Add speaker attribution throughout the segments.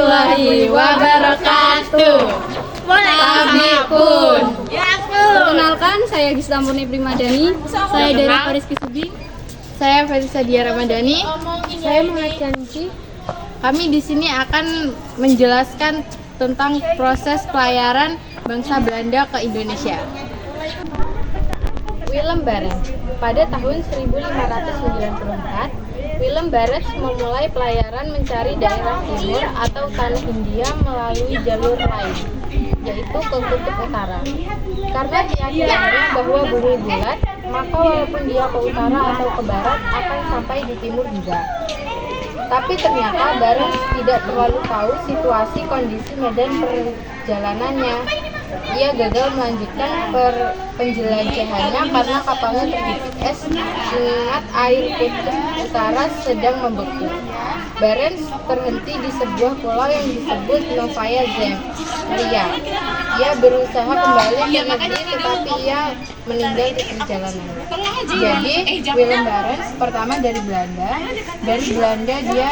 Speaker 1: warahmatullahi wabarakatuh. Kami pun.
Speaker 2: Perkenalkan, saya Gista Murni Primadani. Saya dari Paris Kisudi.
Speaker 1: Saya Farisa Dia Ramadhani.
Speaker 2: Saya Muhammad Kanci.
Speaker 1: Kami di sini akan menjelaskan tentang proses pelayaran bangsa Belanda ke Indonesia. Willem Barents. Pada tahun 1594, Willem Barents memulai pelayaran mencari daerah timur atau tanah Hindia melalui jalur lain, yaitu ke kutub utara. Karena keyakinannya bahwa bumi bulat, maka walaupun dia ke utara atau ke barat akan sampai di timur juga. Tapi ternyata Barents tidak terlalu tahu situasi kondisi medan perjalanannya. Ia gagal melanjutkan penjelajahannya karena kapalnya terjepit es mengingat air kutub utara sedang membeku. Barents terhenti di sebuah pulau yang disebut Novaya Zemlya. Ia berusaha kembali ke negeri tetapi ia meninggal di perjalanan. Jadi Willem Barents pertama dari Belanda. Dari Belanda dia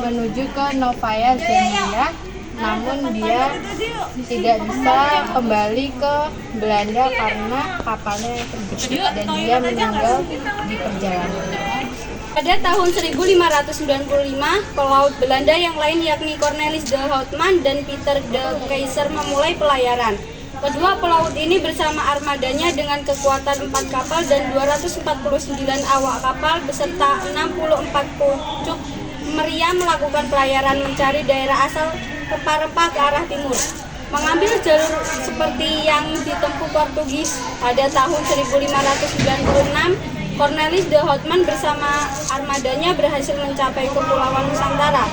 Speaker 1: menuju ke Novaya Zemlya. Namun dia tidak bisa kembali ke Belanda karena kapalnya terjepit dan dia meninggal di perjalanan.
Speaker 2: Pada tahun 1595, pelaut Belanda yang lain yakni Cornelis de Houtman dan Pieter de Keyser memulai pelayaran. Kedua pelaut ini bersama armadanya dengan kekuatan 4 kapal dan 249 awak kapal beserta 64 pucuk meriam melakukan pelayaran mencari daerah asal rempah-rempah ke arah timur. Mengambil jalur seperti yang ditempuh Portugis pada tahun 1596, Cornelis de Houtman bersama armadanya berhasil mencapai Kepulauan Nusantara.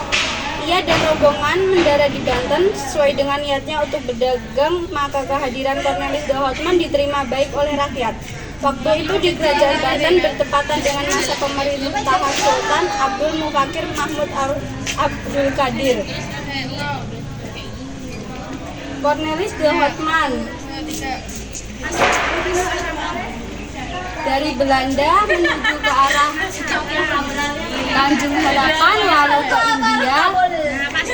Speaker 2: Ia dan rombongan mendarat di Banten sesuai dengan niatnya untuk berdagang, maka kehadiran Cornelis de Houtman diterima baik oleh rakyat. Waktu itu di Kerajaan Banten bertepatan dengan masa pemerintahan Sultan Abdul Mufakir Mahmud Abdul Qadir. Cornelis de Houtman dari Belanda menuju ke arah Tanjung Harapan, lalu ke India,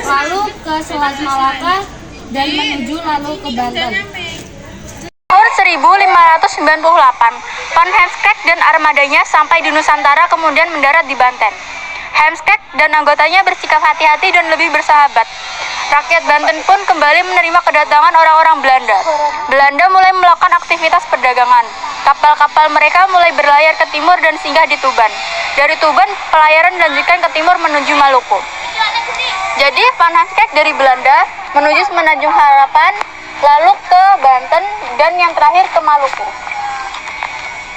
Speaker 2: lalu ke Selat Malaka, dan menuju lalu ke Banten.
Speaker 3: Tahun 1598, Van Heemskerck dan armadanya sampai di Nusantara kemudian mendarat di Banten. Heemskerck dan anggotanya bersikap hati-hati dan lebih bersahabat. Rakyat Banten pun kembali menerima kedatangan orang-orang Belanda. Belanda mulai melakukan aktivitas perdagangan. Kapal-kapal mereka mulai berlayar ke timur dan singgah di Tuban. Dari Tuban, pelayaran dilanjutkan ke timur menuju Maluku. Jadi, Van Heemskerck dari Belanda menuju Semenanjung Harapan, lalu ke Banten, dan yang terakhir ke Maluku.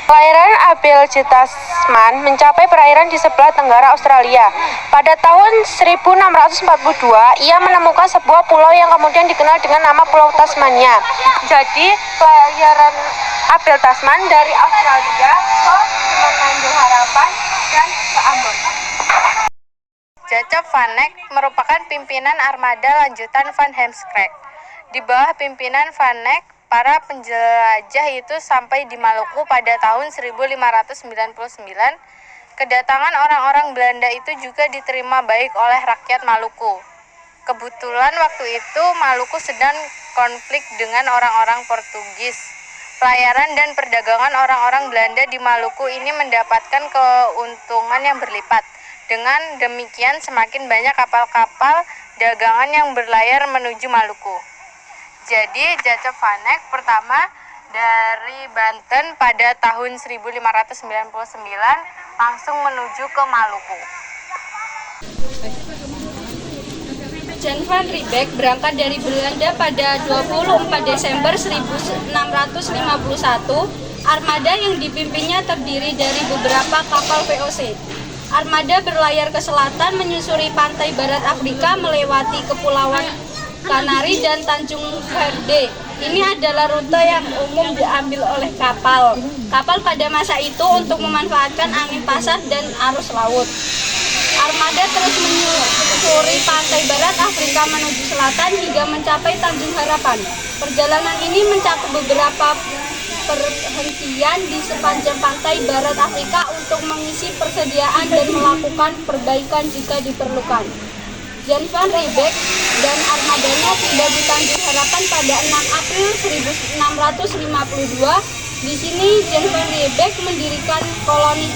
Speaker 3: Pelayaran Abel J. Tasman mencapai perairan di sebelah tenggara Australia. Pada tahun 1642, ia menemukan sebuah pulau yang kemudian dikenal dengan nama Pulau Tasmania. Jadi, pelayaran Abel Tasman dari Australia ke Semenanjung Harapan dan ke Ambon.
Speaker 1: Jacob van Eyck merupakan pimpinan armada lanjutan Van Heemskerck. Di bawah pimpinan Van Eyck, para penjelajah itu sampai di Maluku pada tahun 1599. Kedatangan orang-orang Belanda itu juga diterima baik oleh rakyat Maluku. Kebetulan waktu itu Maluku sedang konflik dengan orang-orang Portugis. Pelayaran dan perdagangan orang-orang Belanda di Maluku ini mendapatkan keuntungan yang berlipat. Dengan demikian semakin banyak kapal-kapal dagangan yang berlayar menuju Maluku. Jadi Jacob van Eyck pertama dari Banten pada tahun 1599 langsung menuju ke Maluku.
Speaker 2: Jan van Riebeeck berangkat dari Belanda pada 24 Desember 1651. Armada yang dipimpinnya terdiri dari beberapa kapal VOC. Armada berlayar ke selatan menyusuri pantai barat Afrika melewati Kepulauan Kanari dan Tanjung Verde. Ini adalah rute yang umum diambil oleh kapal. Kapal pada masa itu untuk memanfaatkan angin pasat dan arus laut. Armada terus menyusuri pantai barat Afrika menuju selatan hingga mencapai Tanjung Harapan. Perjalanan ini mencakup beberapa perhentian di sepanjang pantai barat Afrika untuk mengisi persediaan dan melakukan perbaikan jika diperlukan. Jan van Riebeeck dan armadanya tiba di Tanjung Harapan pada 6 April 1652. Di sini Jan van Riebeeck mendirikan koloni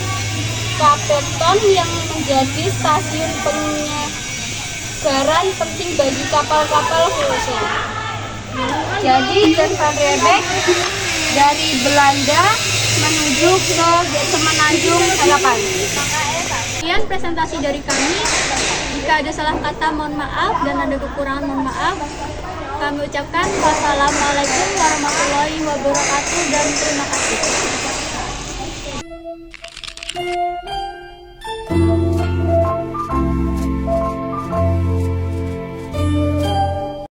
Speaker 2: Caperton yang menjadi stasiun penyegaran penting bagi kapal-kapal VOC. Jadi Jan van Riebeeck dari Belanda menuju ke Semenanjung Harapan.
Speaker 3: Sekian presentasi dari kami. Jika ada salah kata mohon maaf dan ada kekurangan mohon maaf. Kami ucapkan wassalamualaikum warahmatullahi wabarakatuh dan terima kasih.